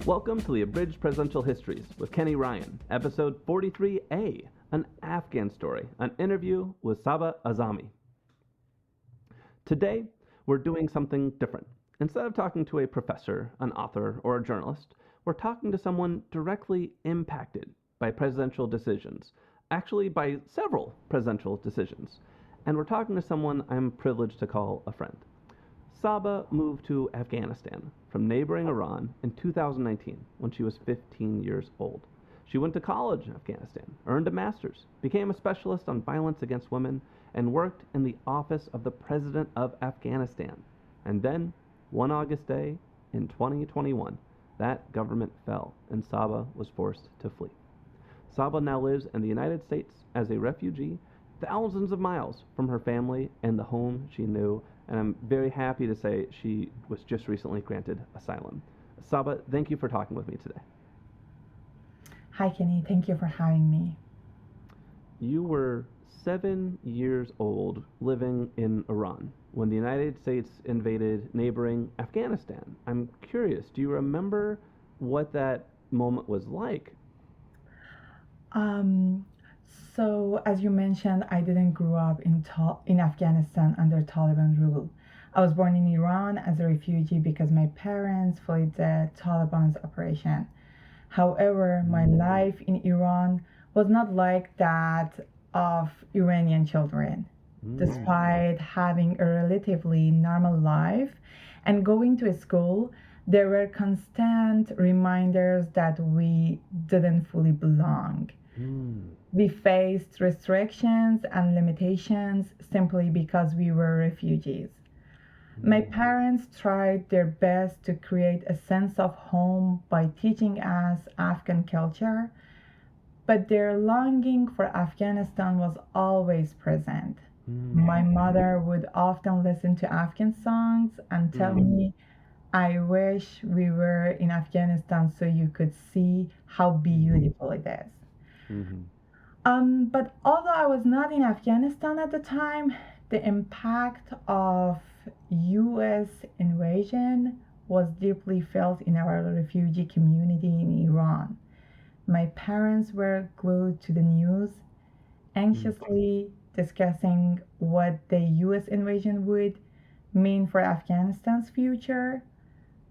Welcome to the Abridged Presidential Histories with Kenny Ryan, episode 43A, an Afghan story, an interview with Sahba Azami. Today, we're doing something different. Instead of talking to a professor, an author, or a journalist, we're talking to someone directly impacted by presidential decisions, actually by several presidential decisions. And we're talking to someone I'm privileged to call a friend. Sahba moved to Afghanistan from neighboring Iran in 2019 when she was 15 years old. She went to college in Afghanistan, earned a master's, became a specialist on violence against women, and worked in the office of the President of Afghanistan. And then, one August day in 2021, that government fell and Sahba was forced to flee. Sahba now lives in the United States as a refugee, thousands of miles from her family and the home she knew, and I'm very happy to say she was just recently granted asylum. Sahba, thank you for talking with me today. Hi, Kenny. Thank you for having me. You were 7 years old living in Iran when the United States invaded neighboring Afghanistan. I'm curious, do you remember what that moment was like? So, as you mentioned, I didn't grow up in Afghanistan under Taliban rule. I was born in Iran as a refugee because my parents fled the Taliban's operation. However, my life in Iran was not like that of Iranian children. Despite having a relatively normal life and going to school, there were constant reminders that we didn't fully belong. We faced restrictions and limitations simply because we were refugees. My parents tried their best to create a sense of home by teaching us Afghan culture, but their longing for Afghanistan was always present. My mother would often listen to Afghan songs and tell me, I wish we were in Afghanistan so you could see how beautiful it is. But although I was not in Afghanistan at the time, the impact of US invasion was deeply felt in our refugee community in Iran. My parents were glued to the news, anxiously discussing what the US invasion would mean for Afghanistan's future.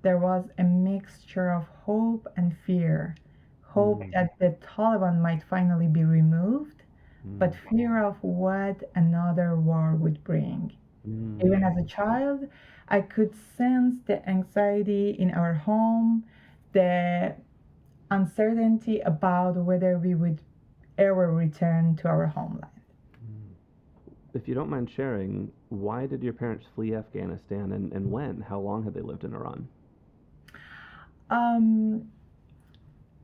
There was a mixture of hope and fear. Hope that the Taliban might finally be removed, but fear of what another war would bring. Even as a child, I could sense the anxiety in our home, the uncertainty about whether we would ever return to our homeland. If you don't mind sharing, why did your parents flee Afghanistan and when? How long had they lived in Iran?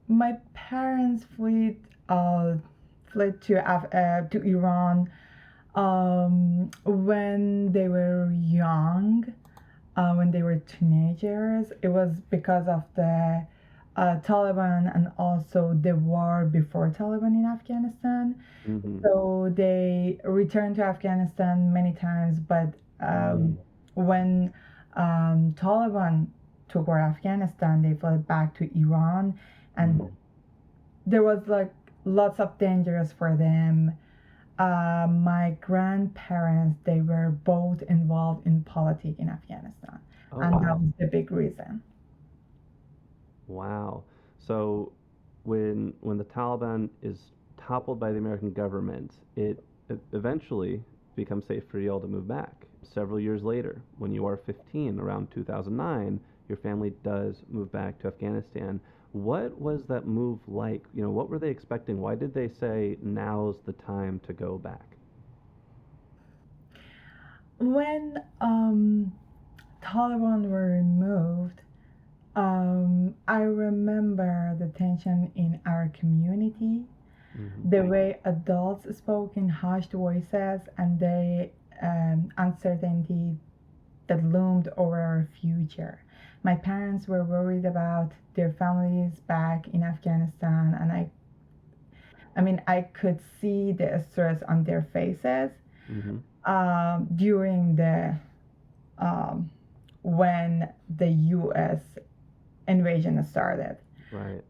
My parents fled to Iran when they were young, when they were teenagers. It was because of the Taliban and also the war before Taliban in Afghanistan. So they returned to Afghanistan many times, but when Taliban took over Afghanistan, they fled back to Iran, and there was like lots of dangers for them. My grandparents, they were both involved in politics in Afghanistan, and that was the big reason. Wow. So when the Taliban is toppled by the American government, it eventually becomes safe for you all to move back. Several years later, when you are 15, around 2009, your family does move back to Afghanistan. What was that move like? What were they expecting? Why did they say now's the time to go back? When Taliban were removed, I remember the tension in our community, the way adults spoke in hushed voices, and the uncertainty that loomed over our future. My parents were worried about their families back in Afghanistan, and I could see the stress on their faces during the when the U.S. invasion started. Right.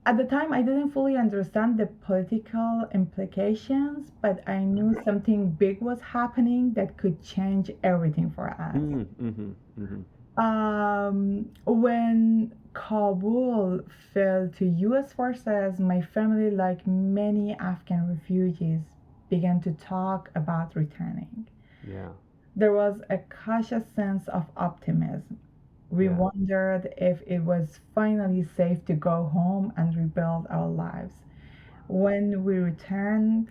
At the time, I didn't fully understand the political implications, but I knew something big was happening that could change everything for us. Mm-hmm. Mm-hmm. When Kabul fell to US forces, my family, like many Afghan refugees, began to talk about returning. Yeah. There was a cautious sense of optimism. We Yeah. wondered if it was finally safe to go home and rebuild our lives. When we returned,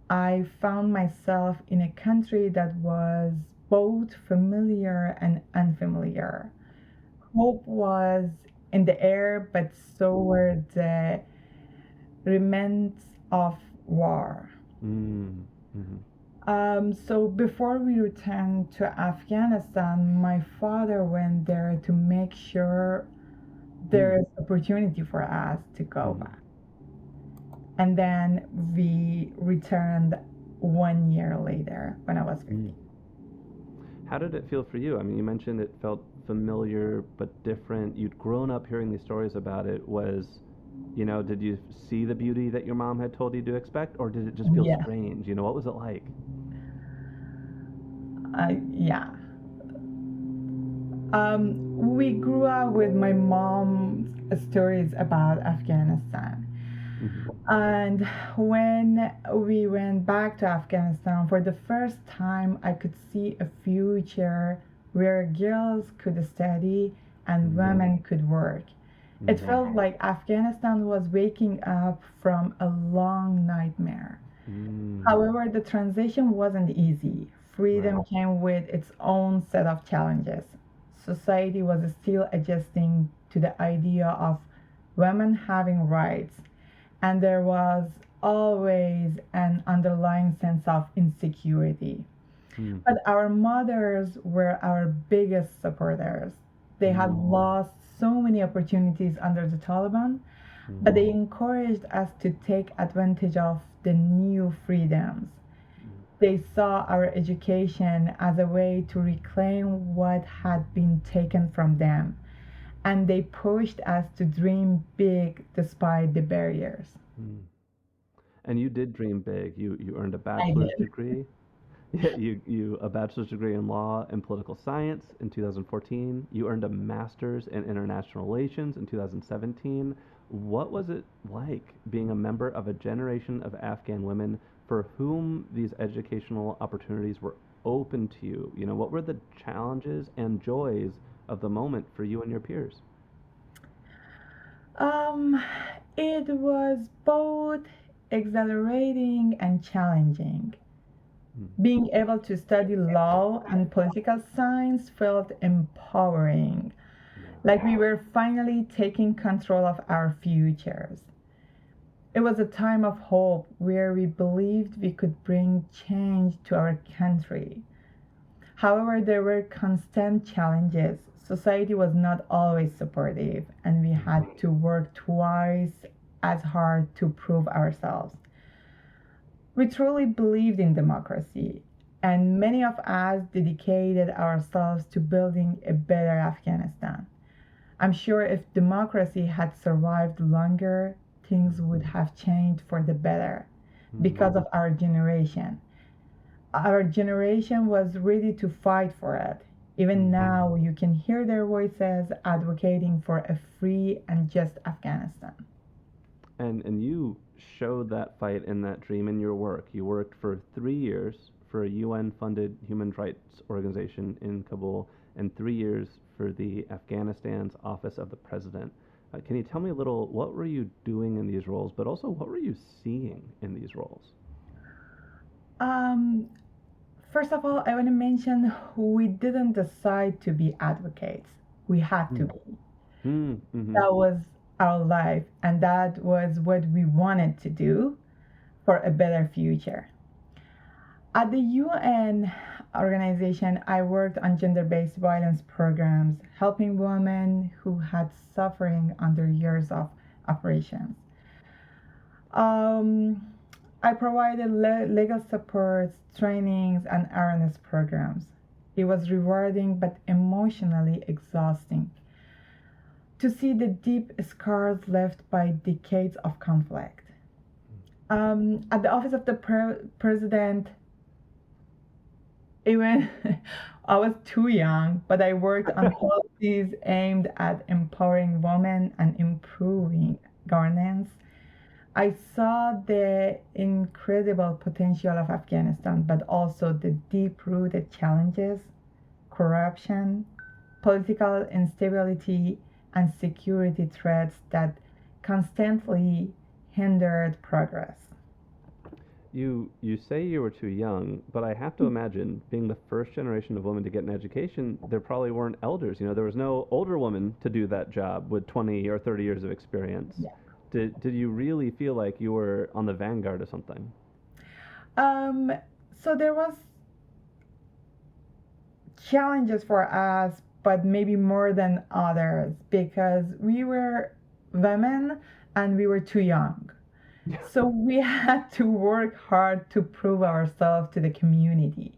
I found myself in a country that was both familiar and unfamiliar. Hope was in the air, but so were the remnants of war. Mm-hmm. So before we returned to Afghanistan, my father went there to make sure there is opportunity for us to go Mm-hmm. back. And then we returned 1 year later when I was 15. How did it feel for you? I mean, you mentioned it felt familiar but different. You'd grown up hearing these stories about it. Did you see the beauty that your mom had told you to expect, or did it just feel Yeah, strange? What was it like? yeah. We grew up with my mom's stories about Afghanistan. Mm-hmm. And when we went back to Afghanistan, for the first time, I could see a future where girls could study and Mm-hmm. women could work. It felt like Afghanistan was waking up from a long nightmare. Mm-hmm. However, the transition wasn't easy. Right. Freedom came with its own set of challenges. Society was still adjusting to the idea of women having rights, and there was always an underlying sense of insecurity. But our mothers were our biggest supporters. They had Mm-hmm. lost so many opportunities under the Taliban, but Mm-hmm. they encouraged us to take advantage of the new freedoms. They saw our education as a way to reclaim what had been taken from them, and they pushed us to dream big despite the barriers. Mm. And you did dream big. You earned a I bachelor's did. degree. Yeah, you a bachelor's degree in law and political science in 2014. You earned a master's in international relations in 2017. What was it like being a member of a generation of Afghan women for whom these educational opportunities were open to you? What were the challenges and joys of the moment for you and your peers? Um, it was both exhilarating and challenging. Mm. Being able to study law and political science felt empowering, Yeah. like we were finally taking control of our futures. It was a time of hope where we believed we could bring change to our country. However, there were constant challenges. Society was not always supportive, and we Mm. had to work twice as hard to prove ourselves. We truly believed in democracy, and many of us dedicated ourselves to building a better Afghanistan. I'm sure if democracy had survived longer, things would have changed for the better Mm. because of our generation. Our generation was ready to fight for it. Even Mm. now, you can hear their voices advocating for a free and just Afghanistan. And you showed that fight and that dream in your work. You worked for 3 years for a UN-funded human rights organization in Kabul, and 3 years for the Afghanistan's Office of the President. Can you tell me a little? What were you doing in these roles, but also what were you seeing in these roles? Um, First of all, I want to mention we didn't decide to be advocates. We had to Mm. be. Mm-hmm. That was our life, and that was what we wanted to do for a better future. At the UN organization, I worked on gender based violence programs, helping women who had suffering under years of operations. Um, I provided legal support, trainings, and awareness programs. It was rewarding but emotionally exhausting. to see the deep scars left by decades of conflict. At the office of the president, even I was too young, but I worked on policies aimed at empowering women and improving governance. I saw the incredible potential of Afghanistan, but also the deep rooted challenges, corruption, political instability, and security threats that constantly hindered progress. You say you were too young, but I have to imagine being the first generation of women to get an education, there probably weren't elders. There was no older woman to do that job with 20 or 30 years of experience. Yeah. Did you really feel like you were on the vanguard of something? Um, so there was challenges for us, but maybe more than others because we were women and we were too young. So we had to work hard to prove ourselves to the community.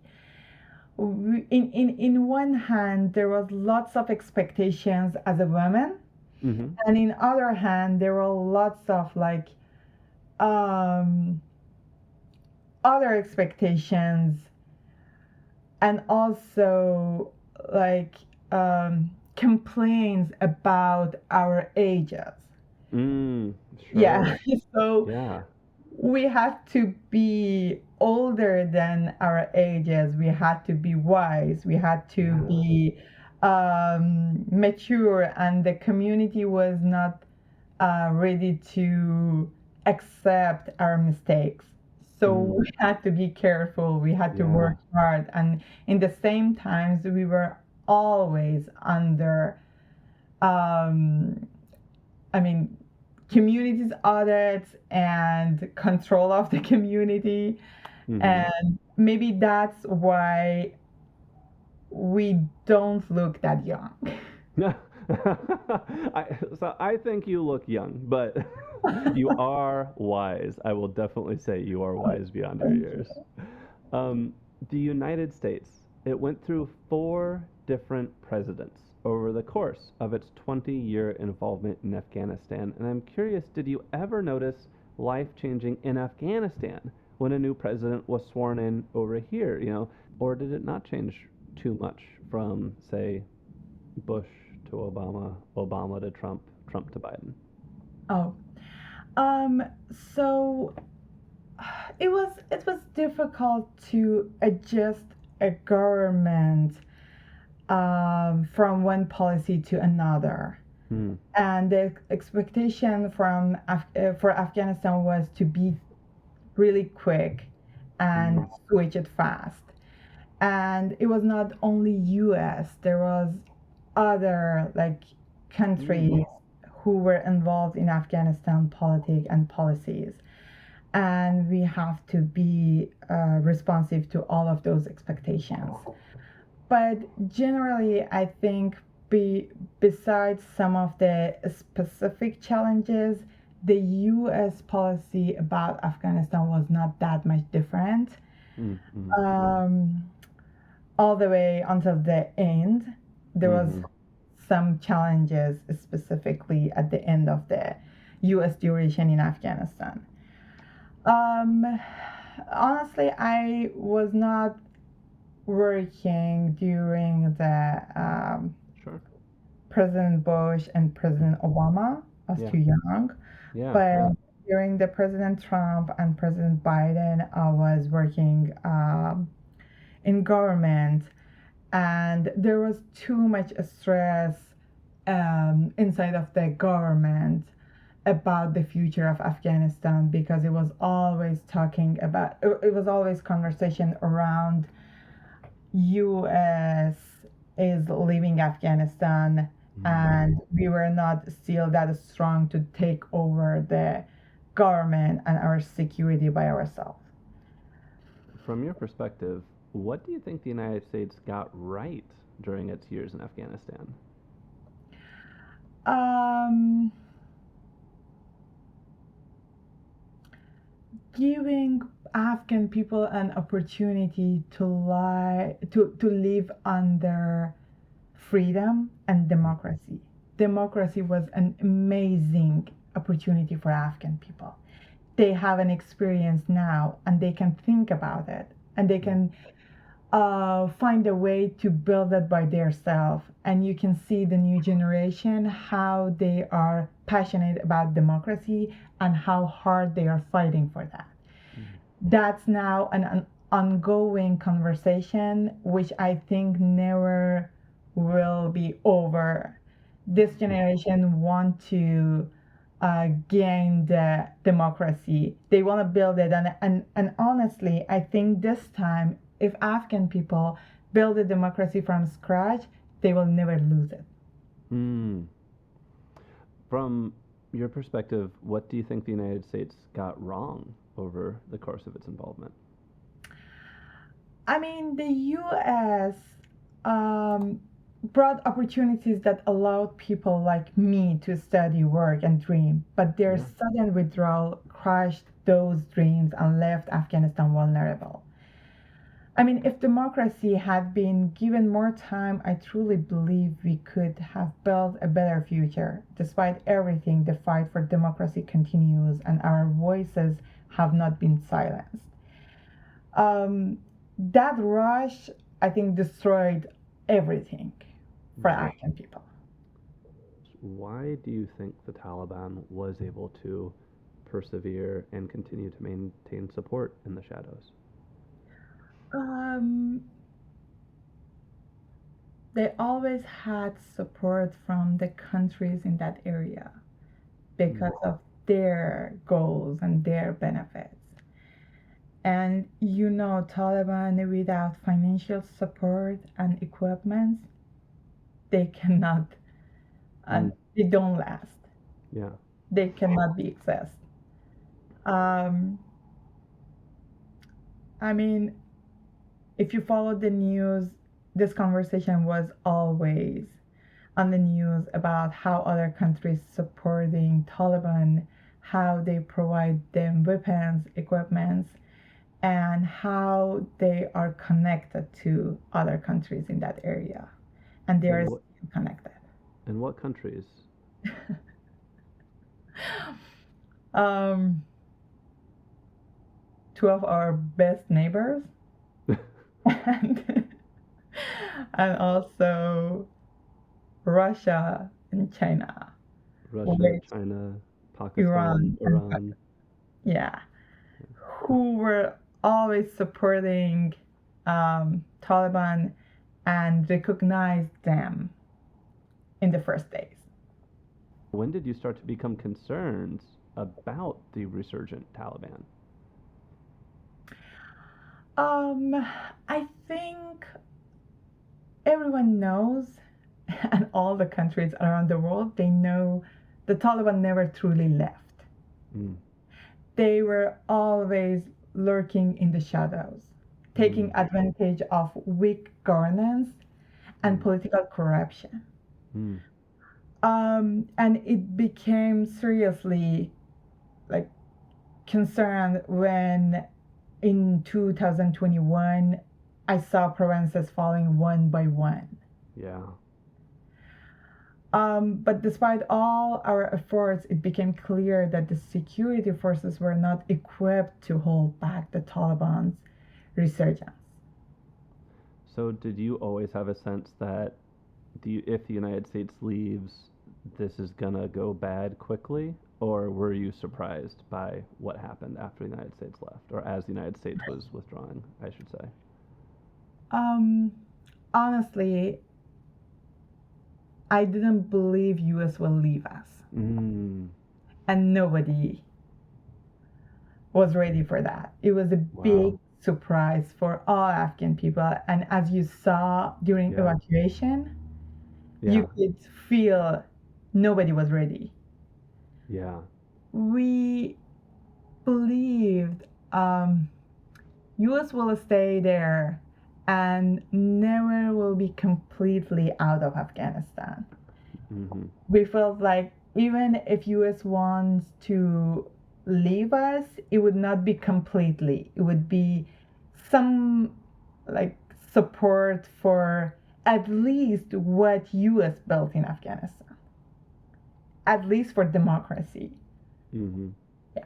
In one hand, there was lots of expectations as a woman, and in other hand, there were lots of um, other expectations, and also complaints about our ages. Sure. Yeah. So Yeah. we had to be older than our ages. We had to be wise. We had to be mature, and the community was not ready to accept our mistakes. So we had to be careful. We had to work hard, and in the same times, we were always under, I mean, communities audits and control of the community. And maybe that's why we don't look that young. So I think you look young, but you are wise. I will definitely say you are wise beyond your years. The United States, it went through 4 different presidents over the course of its 20-year involvement in Afghanistan. And I'm curious, did you ever notice life changing in Afghanistan when a new president was sworn in over here, or did it not change too much from, say, Bush to Obama, Obama to Trump, Trump to Biden? Oh, so it was difficult to adjust a government from one policy to another. And the expectation for Afghanistan was to be really quick and switch it fast. And it was not only U.S. There was other countries who were involved in Afghanistan politics and policies, and we have to be responsive to all of those expectations. But generally, I think besides some of the specific challenges, the U.S. policy about Afghanistan was not that much different. All the way until the end. There was some challenges, specifically at the end of the U.S. duration in Afghanistan. Honestly, I was not working during the President Bush and President Obama. I was too young. But during the President Trump and President Biden, I was working in government, and there was too much stress inside of the government about the future of Afghanistan, because it was always conversation around U.S. is leaving Afghanistan, and we were not still that strong to take over the government and our security by ourselves. From your perspective, what do you think the United States got right during its years in Afghanistan? Giving Afghan people an opportunity to live under freedom and democracy. democracy was an amazing opportunity for Afghan people. They have an experience now and they can think about it and they can find a way to build it by themselves. And you can see the new generation, how they are passionate about democracy and how hard they are fighting for that. That's now an ongoing conversation, which I think never will be over. This generation want to gain the democracy. They want to build it, and honestly, I think this time, if Afghan people build a democracy from scratch, they will never lose it. Mm. From your perspective, what do you think the United States got wrong over the course of its involvement? I mean, the U.S. Um, brought opportunities that allowed people like me to study, work, and dream, but their Yeah. sudden withdrawal crushed those dreams and left Afghanistan vulnerable. I mean, if democracy had been given more time, I truly believe we could have built a better future. Despite everything, the fight for democracy continues, and our voices have not been silenced. Um, that rush, I think, destroyed everything for Right. Afghan people. Why do you think the Taliban was able to persevere and continue to maintain support in the shadows? Um, they always had support from the countries in that area Mm. because of their goals and their benefits. And Taliban without financial support and equipment, they cannot, and Mm. they don't last. Yeah. They cannot be accessed. Um, I mean, if you follow the news, this conversation was always on the news about how other countries supporting Taliban, how they provide them weapons, equipment, and how they are connected to other countries in that area. And they are And what still connected. and what countries? Um, Two of our best neighbors, and, and also Russia and China, Russia, which China, Pakistan, Iran and Iran. yeah, who were always supporting Taliban and recognized them in the first days. When did you start to become concerned about the resurgent Taliban? Um, I think everyone knows, and all the countries around the world, they know the Taliban never truly left. Mm. They were always lurking in the shadows, taking Mm. advantage of weak governance and Mm. political corruption. Mm. And it became seriously like concerned when in 2021 I saw provinces falling one by one. Yeah. But despite all our efforts, it became clear that the security forces were not equipped to hold back the Taliban's resurgence. So did you always have a sense that if the United States leaves, this is gonna go bad quickly? Or were you surprised by what happened after the United States left, or as the United States was withdrawing, I should say? Um, Honestly, I didn't believe US will leave us, Mm. and nobody was ready for that. It was a big Wow. surprise for all Afghan people, and as you saw during Yeah. evacuation, you Yeah. could feel nobody was ready. Yeah. We believed US will stay there and never will be completely out of Afghanistan. Mm-hmm. We felt like even if US wants to leave us, it would not be completely. It would be some like support for at least what US built in Afghanistan. at least for democracy. Hmm. Yeah.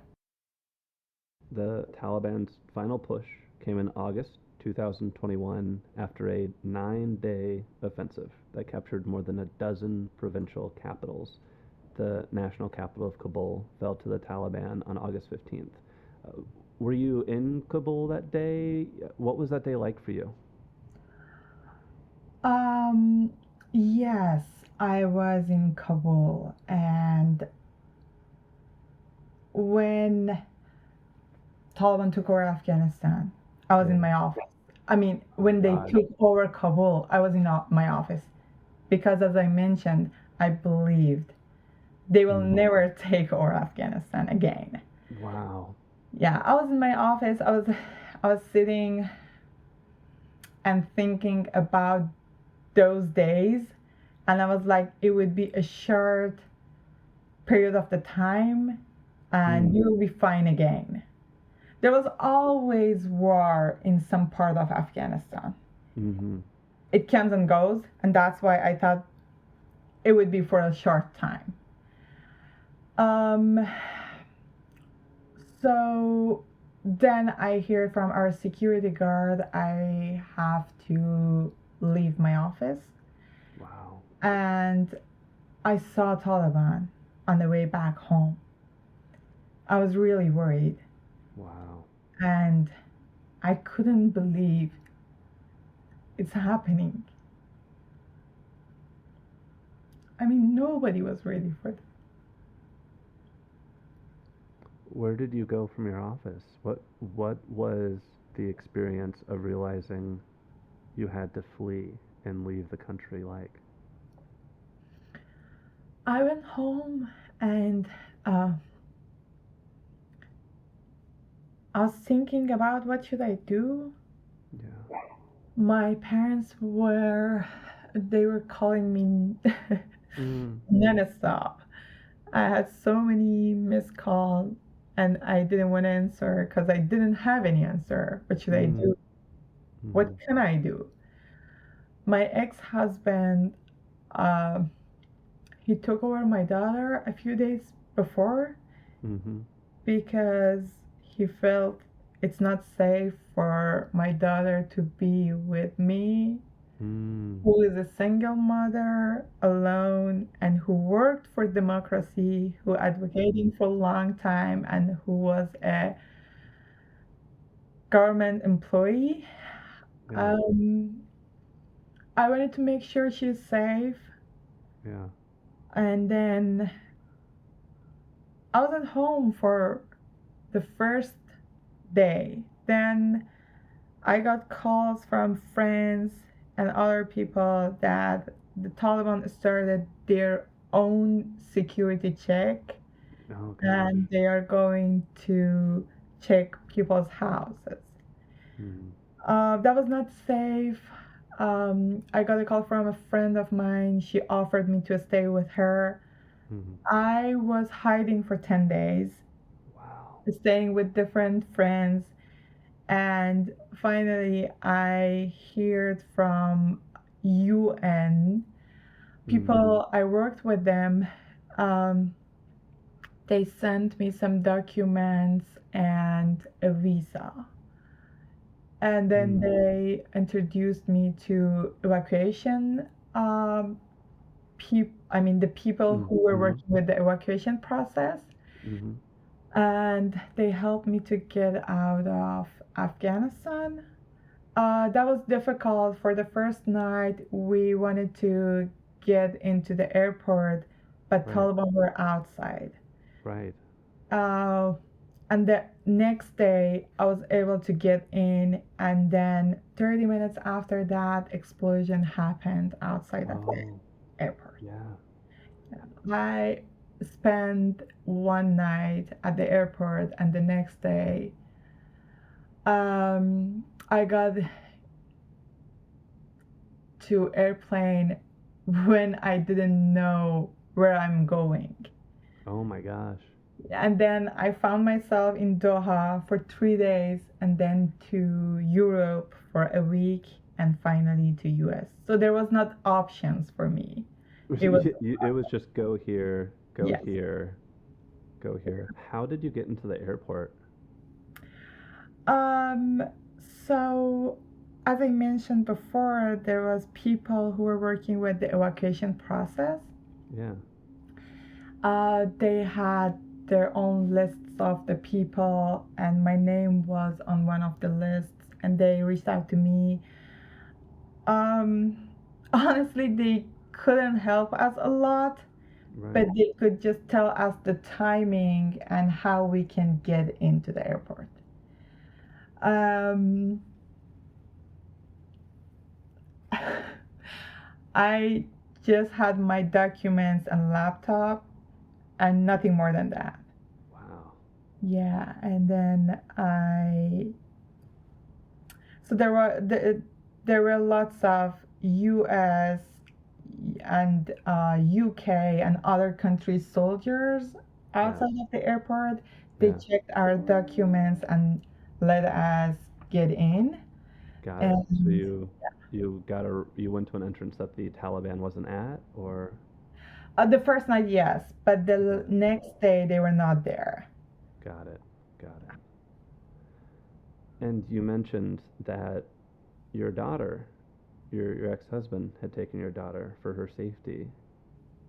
The Taliban's final push came in August 2021 after a 9-day offensive that captured more than a dozen provincial capitals. The national capital of Kabul fell to the Taliban on August 15th. Uh, were you in Kabul that day? What was that day like for you? Um, yes, I was in Kabul, and when Taliban took over Afghanistan, I was in Yeah. my office. I mean, Oh my when they God. took over Kabul, I was in my office because, as I mentioned, I believed they will Hmm. never take over Afghanistan again. Wow. Yeah, I was in my office. I was sitting and thinking about those days, and I was like, it would be a short period of the time, and Mm. you will be fine again. There was always war in some part of Afghanistan. Hmm. It comes and goes, and that's why I thought it would be for a short time. Um, so then I hear from our security guard I have to leave my office, Wow. and I saw Taliban on the way back home. I was really worried, Wow. and I couldn't believe it's happening. I mean, nobody was ready for it. Where did you go from your office? What was the experience of realizing you had to flee and leave the country like? I went home, and uh, I was thinking about what should I do. Yeah. My parents were calling me Mm. non-stop. I had so many missed calls, and I didn't want to answer because I didn't have any answer. What should I Mm. do? What Mm-hmm. can I do? My ex-husband, uh, he took over my daughter a few days before Mm-hmm. because he felt it's not safe for my daughter to be with me, Mm. who is a single mother alone and who worked for democracy, who advocating for a long time, and who was a government employee. Yeah. um, I wanted to make sure she's safe, Yeah. and then I was at home for the first day. Then I got calls from friends and other people that the Taliban started their own security check, Oh gosh. and they are going to check people's houses. Mm. That was not safe. I got a call from a friend of mine. She offered me to stay with her. Mm-hmm. I was hiding for 10 days, Wow. staying with different friends. And finally, I heard from UN Mm. people. I worked with them. Um, they sent me some documents and a visa, and then Mm. they introduced me to evacuation. I mean the people who were Mm-hmm. working with the evacuation process, Mm-hmm. and they helped me to get out of Afghanistan. That was difficult. For the first night, we wanted to get into the airport, but Right. Taliban were outside. Right. Uh, and the next day, I was able to get in, and then 30 minutes after that, explosion happened outside of the Oh. airport. Yeah. I spent one night at the airport, and the next day, I got to airplane when I didn't know where I'm going. Oh my gosh. And then I found myself in Doha for 3 days, and then to Europe for a week, and finally to US. So there was not options for me. It was It was just go here, go Yes. here, go here. How did you get into the airport? Um, so as I mentioned before, there was people who were working with the evacuation process. Yeah. They had their own lists of the people, and my name was on one of the lists, and they reached out to me. Um, Honestly, they couldn't help us a lot, Right. but they could just tell us the timing and how we can get into the airport. Um, I just had my documents and laptop and nothing more than that. Wow. Yeah, and then so there were lots of U.S. and UK and other countries soldiers Yeah. outside of the airport. They Yeah. checked our documents and let us get in. Got it. So And you went to an entrance that the Taliban wasn't at, or the first night, yes, but yeah. the next day they were not there. Got it. Got it. And you mentioned that your daughter, your ex-husband had taken your daughter for her safety.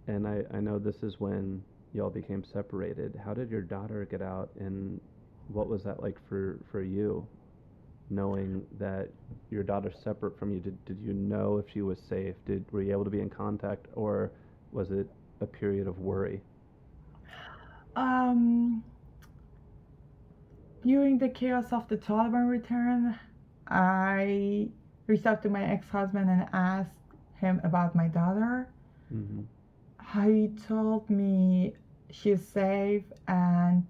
And I know this is when y'all became separated. How did your daughter get out, and what was that like for you, knowing that your daughter's separate from you? Did you know if she was safe? Were you able to be in contact, or was it a period of worry? Um, During the chaos of the Taliban return, I reached out to my ex-husband and asked him about my daughter. Mm-hmm. He told me she's safe, and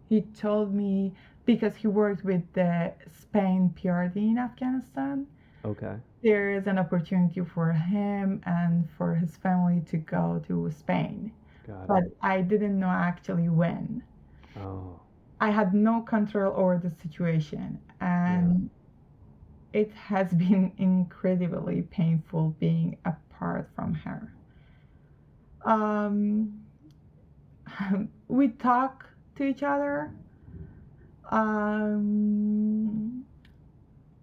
he told me because he worked with the Spain PRD in Afghanistan, Okay. there is an opportunity for him and for his family to go to Spain. Got But it. I didn't know actually when. Oh, I had no control over the situation, yeah. and it has been incredibly painful being apart from her. Um, we talk to each other. Um,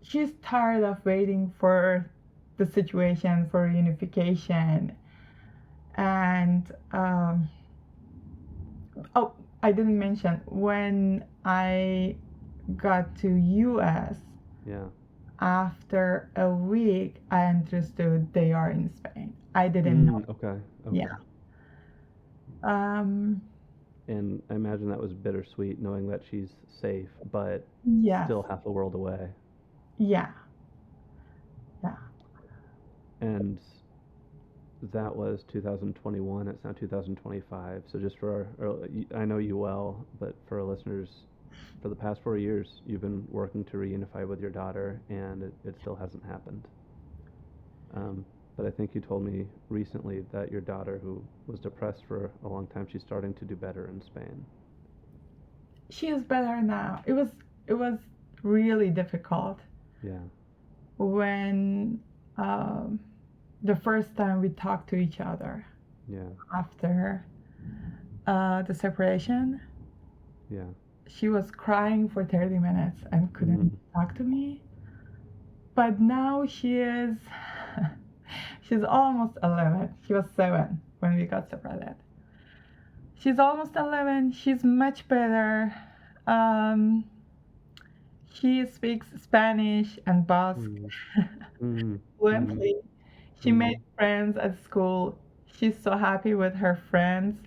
she's tired of waiting for the situation for unification, and oh, I didn't mention when I got to US. Yeah. After a week, I understood they are in Spain. I didn't know. Okay. Yeah. Okay. Um, And I imagine that was bittersweet knowing that she's safe, but yes. still half the world away. Yeah. Yeah. And that was 2021. It's now 2025. So just for I know you well, but for our listeners, for the past 4 years, you've been working to reunify with your daughter, and it still hasn't happened. But I think you told me recently that your daughter, who was depressed for a long time, she's starting to do better in Spain. She is better now. It was really difficult Yeah. when um, the first time we talked to each other Yeah. after the separation. Yeah. She was crying for 30 minutes and couldn't talk to me. But now she's almost 11. She was 7 when we got separated. She's almost 11. She's much better. Um, she speaks Spanish and Basque Mm. Mm. Mm. fluently. She Mm. made friends at school. She's so happy with her friends.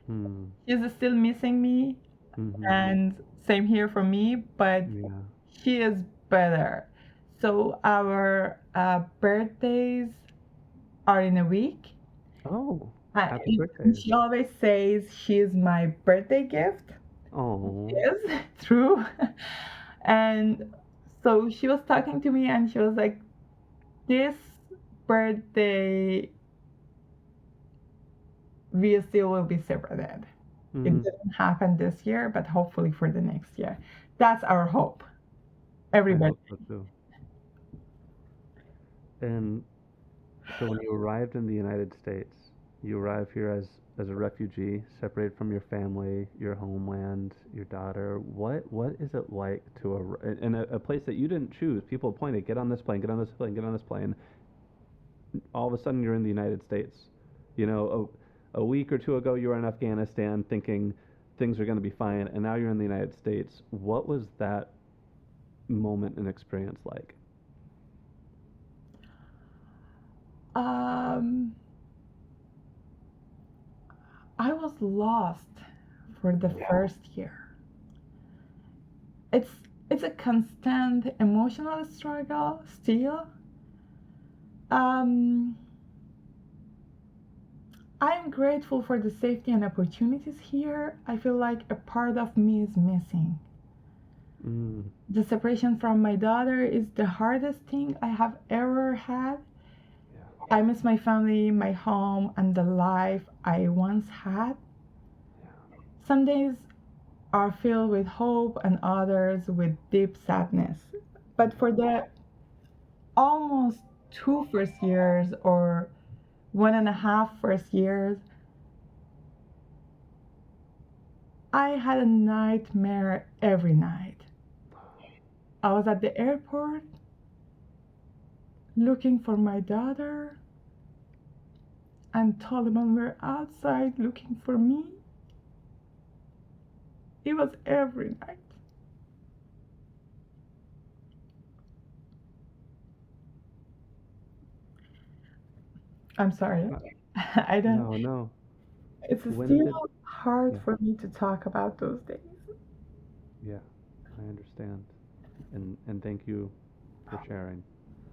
Mm. She's still missing me, Mm-hmm. and same here for me, but Yeah. she is better. So our birthdays are in a week. Oh, Uh, happy and birthdays. she always says she's my birthday gift. Oh. Yes, true. And so she was talking to me and she was like, this birthday, we still will be separated. It Mm. didn't happen this year, but hopefully for the next year. That's our hope. I Everybody. hope so too. And so when you arrived in the United States, You arrive here as a refugee, separated from your family, your homeland, your daughter. What is it like to in a place that you didn't choose? People appointed, get on this plane, get on this plane, get on this plane. All of a sudden, you're in the United States. You know, a week or two ago, you were in Afghanistan, thinking things are going to be fine, and now you're in the United States. What was that moment and experience like? Um, I was lost for the first year. It's it's a constant emotional struggle still. Um, I am grateful for the safety and opportunities here. I feel like a part of me is missing. Mm. The separation from my daughter is the hardest thing I have ever had. Yeah. I miss my family, my home, and the life I once had. Yeah. Some days are filled with hope and others with deep sadness. But for the almost two first years or 1.5 first years, I had a nightmare every night. I was at the airport looking for my daughter, and Taliban were outside looking for me. It was every night. I'm sorry. I don't. No, no. It's When did? still hard Yeah, for me to talk about those days. yeah. I understand, and thank you for sharing.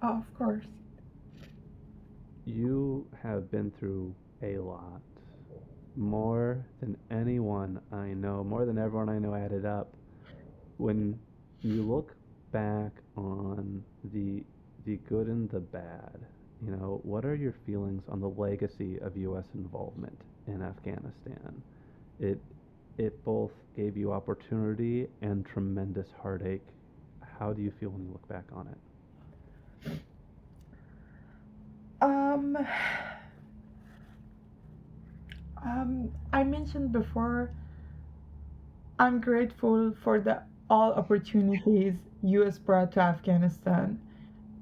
Oh, of course. You have been through a lot, more than anyone I know, more than everyone I know added up. When you look back on the good and the bad, what are your feelings on the legacy of U.S. involvement in Afghanistan? It it both gave you opportunity and tremendous heartache. How do you feel when you look back on it? Um, I mentioned before, I'm grateful for the all opportunities U.S. brought to Afghanistan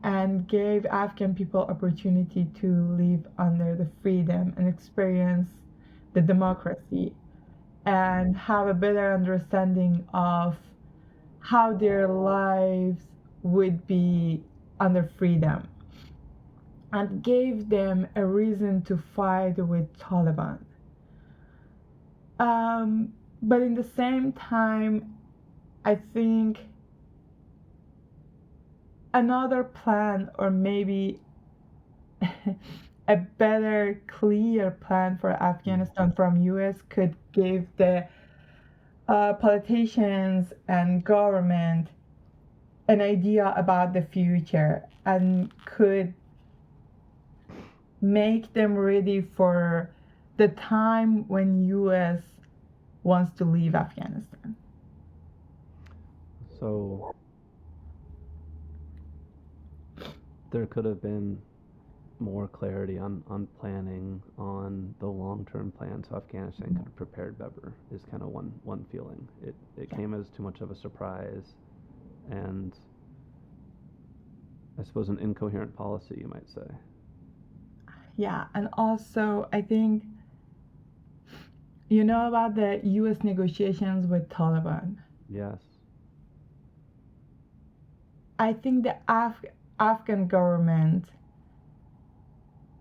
and gave Afghan people opportunity to live under the freedom and experience the democracy and have a better understanding of how their lives would be under freedom and gave them a reason to fight with Taliban. But in the same time, I think another plan, or maybe a better, clear plan for Afghanistan from US could give the politicians and government an idea about the future and could make them ready for the time when US wants to leave Afghanistan. So there could have been more clarity on planning, on the long-term plan, so Afghanistan could have prepared better, is kind of one feeling. It came as too much of a surprise, and I suppose an incoherent policy, you might say. Yeah, and also I think you know about the US negotiations with Taliban. Yes. I think the Afghan government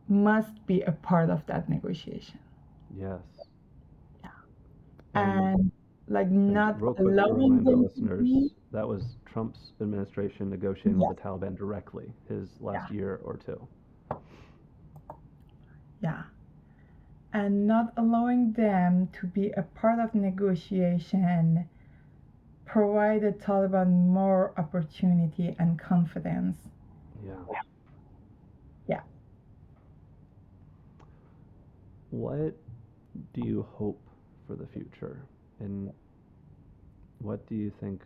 must be a part of that negotiation. Yes. Yeah. And And like not real quick to allowing remind our them to be. listeners, that was Trump's administration negotiating with Yes. the Taliban directly his Yeah. last year or two. Yeah. And not allowing them to be a part of negotiation provided Taliban more opportunity and confidence. Yeah. Yeah. What do you hope for the future? And what do you think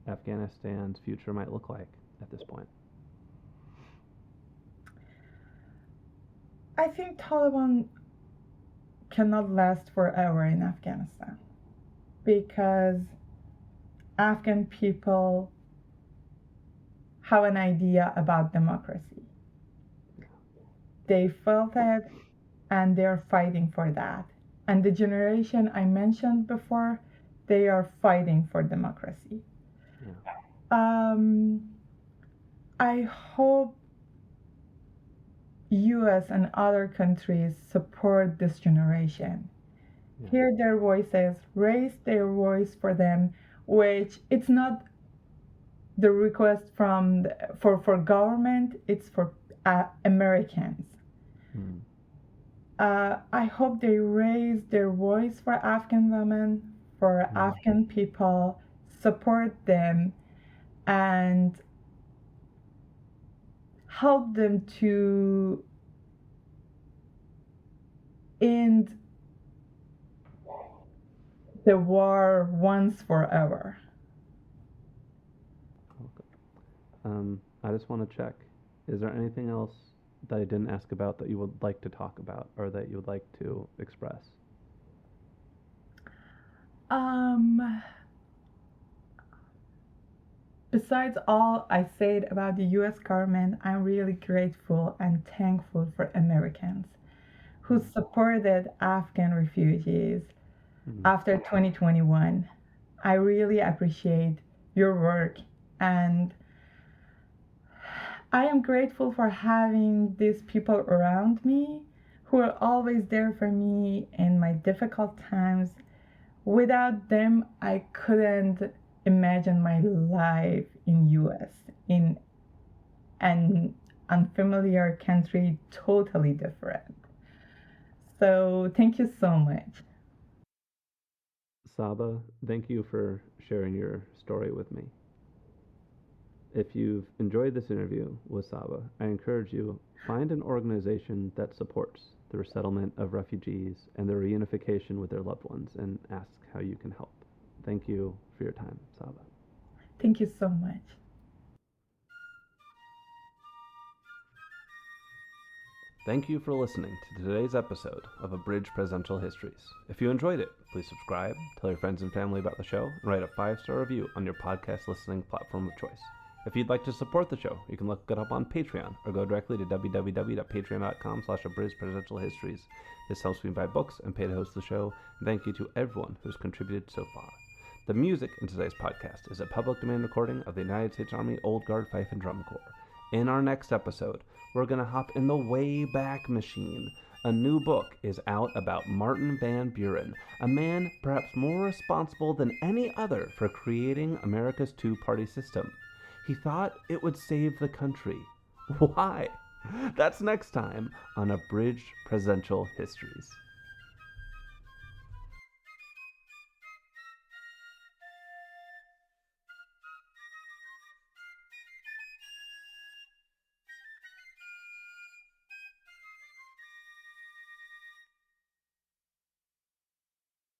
Afghanistan's future might look like at this point? I think Taliban cannot last forever in Afghanistan because Afghan people have an idea about democracy. They felt it and they're fighting for that. And the generation I mentioned before, they are fighting for democracy. I hope US and other countries support this generation. Hear their voices, raise their voice for them, which it's not the request for government, it's for Americans. I hope they raise their voice for Afghan women, for Afghan people, support them, and help them to end the war once forever. I just want to check. Is there anything else that I didn't ask about that you would like to talk about or that you would like to express? Besides all I said about the US government, I'm really grateful and thankful for Americans who supported Afghan refugees after 2021. I really appreciate your work, and I am grateful for having these people around me who are always there for me in my difficult times. Without them, I couldn't imagine my life in US, in an unfamiliar country, totally different. So thank you so much. Sahba, thank you for sharing your story with me. If you've enjoyed this interview with Sahba, I encourage you find an organization that supports the resettlement of refugees and their reunification with their loved ones and ask how you can help. Thank you for your time, Sahba. Thank you so much. Thank you for listening to today's episode of Abridged Presidential Histories. If you enjoyed it, please subscribe, tell your friends and family about the show, and write a 5-star review on your podcast listening platform of choice. If you'd like to support the show, you can look it up on Patreon or go directly to www.patreon.com/abridgedpresidentialhistories. This helps me buy books and pay to host the show, and thank you to everyone who's contributed so far. The music in today's podcast is a public domain recording of the United States Army Old Guard Fife and Drum Corps. In our next episode, we're going to hop in the Wayback Machine. A new book is out about Martin Van Buren, a man perhaps more responsible than any other for creating America's two-party system. He thought it would save the country. Why? That's next time on Abridged Presidential Histories.